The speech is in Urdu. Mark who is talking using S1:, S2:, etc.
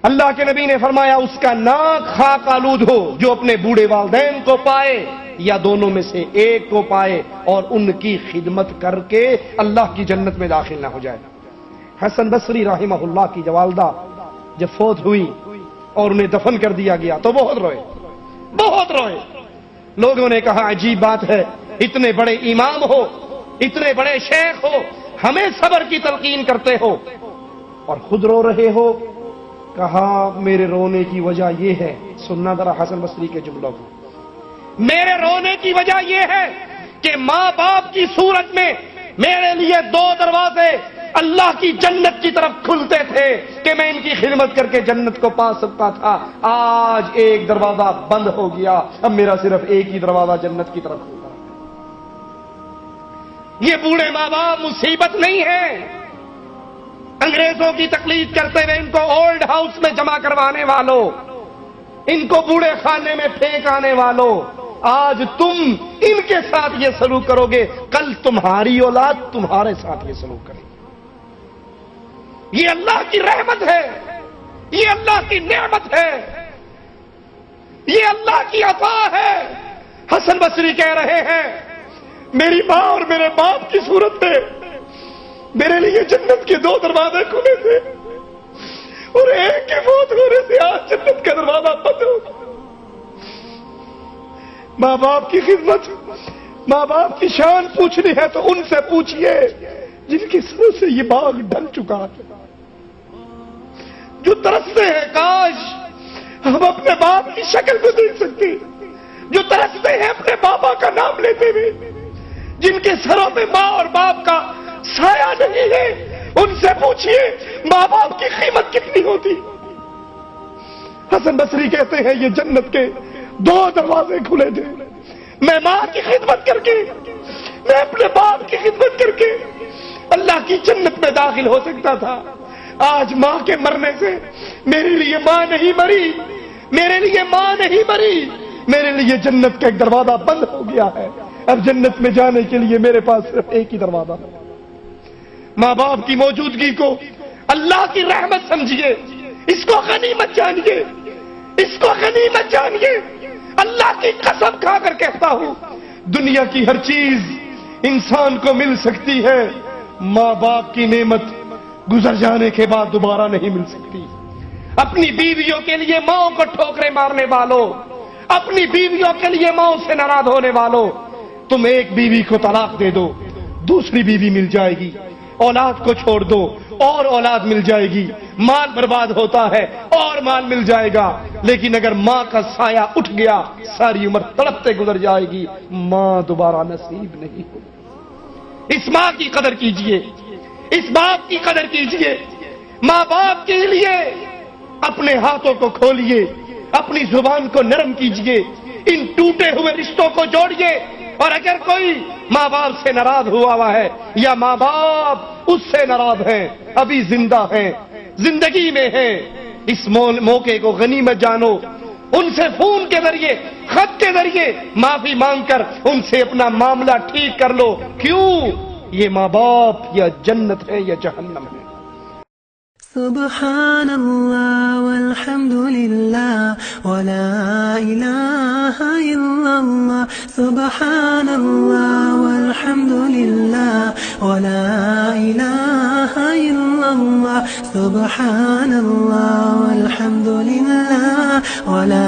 S1: اللہ کے نبی نے فرمایا اس کا ناک خاک آلود ہو جو اپنے بوڑھے والدین کو پائے یا دونوں میں سے ایک کو پائے اور ان کی خدمت کر کے اللہ کی جنت میں داخل نہ ہو جائے۔ حسن بصری رحمہ اللہ کی والدہ جب فوت ہوئی اور انہیں دفن کر دیا گیا تو بہت روئے، بہت روئے۔ لوگوں نے کہا عجیب بات ہے، اتنے بڑے امام ہو، اتنے بڑے شیخ ہو، ہمیں صبر کی تلقین کرتے ہو اور خود رو رہے ہو۔ کہا میرے رونے کی وجہ یہ ہے، سننا ذرا حسن بصری کے جملوں کو، میرے رونے کی وجہ یہ ہے کہ ماں باپ کی صورت میں میرے لیے دو دروازے اللہ کی جنت کی طرف کھلتے تھے کہ میں ان کی خدمت کر کے جنت کو پا سکتا تھا، آج ایک دروازہ بند ہو گیا، اب میرا صرف ایک ہی دروازہ جنت کی طرف کھلا۔ یہ بوڑھے ماں باپ مصیبت نہیں ہے، انگریزوں کی تقلید کرتے ہوئے ان کو اولڈ ہاؤس میں جمع کروانے والوں، ان کو بوڑھے خانے میں پھینک آنے والوں، آج تم ان کے ساتھ یہ سلوک کرو گے، کل تمہاری اولاد تمہارے ساتھ یہ سلوک کرے گی۔ یہ اللہ کی رحمت ہے، یہ اللہ کی نعمت ہے، یہ اللہ کی عطا ہے۔ حسن بصری کہہ رہے ہیں میری ماں اور میرے باپ کی صورت میں میرے لیے جنت کے دو دروازے کھلے تھے اور ایک کے موت ہونے سے آج جنت کا دروازہ بند ہو گیا۔ ماں باپ کی خدمت، ماں باپ کی شان پوچھنی ہے تو ان سے پوچھئے جن کے سروں سے یہ باغ ڈھل چکا ہے، جو ترستے ہیں کاش ہم اپنے باپ کی شکل کو دیکھ سکتے، جو ترستے ہیں اپنے بابا کا نام لیتے ہوئے، جن کے سروں میں ماں اور باپ کا سایہ نہیں ہے، ان سے پوچھئے ماں باپ کی قیمت کتنی ہوتی۔ حسن بصری کہتے ہیں یہ جنت کے دو دروازے کھلے تھے، میں ماں کی خدمت کر کے، میں اپنے باپ کی خدمت کر کے اللہ کی جنت میں داخل ہو سکتا تھا۔ آج ماں کے مرنے سے میرے لیے ماں نہیں مری، میرے لیے ماں نہیں مری، میرے لیے جنت کا ایک دروازہ بند ہو گیا ہے۔ اب جنت میں جانے کے لیے میرے پاس صرف ایک ہی دروازہ ہے۔ ماں باپ کی موجودگی کو اللہ کی رحمت سمجھیے، اس کو غنیمت جانیے، اس کو غنیمت جانیے۔ اللہ کی قسم کھا کر کہتا ہوں دنیا کی ہر چیز انسان کو مل سکتی ہے، ماں باپ کی نعمت گزر جانے کے بعد دوبارہ نہیں مل سکتی۔ اپنی بیویوں کے لیے ماں کو ٹھوکریں مارنے والوں، اپنی بیویوں کے لیے ماں سے ناراض ہونے والوں، تم ایک بیوی کو طلاق دے دو، دوسری بیوی مل جائے گی، اولاد کو چھوڑ دو اور اولاد مل جائے گی، مال برباد ہوتا ہے اور مال مل جائے گا، لیکن اگر ماں کا سایہ اٹھ گیا ساری عمر تڑپتے گزر جائے گی، ماں دوبارہ نصیب نہیں ہوگی۔ اس ماں کی قدر کیجئے، اس باپ کی قدر کیجئے۔ ماں باپ کے لیے اپنے ہاتھوں کو کھولیے، اپنی زبان کو نرم کیجئے، ان ٹوٹے ہوئے رشتوں کو جوڑیے، اور اگر کوئی ماں باپ سے ناراض ہوا ہے یا ماں باپ اس سے ناراض ہیں، ابھی زندہ ہیں، زندگی میں ہیں، اس موقع کو غنیمت جانو، ان سے فون کے ذریعے، خط کے ذریعے معافی مانگ کر ان سے اپنا معاملہ ٹھیک کر لو۔ کیوں؟ یہ ماں باپ یا جنت ہے یا جہنم ہے۔
S2: سبحان اللہ والحمد للہ ولا الہ الا اللہ، سبحان اللہ والحمد للہ ولا الہ الا اللہ، سبحان اللہ والحمد للہ ولا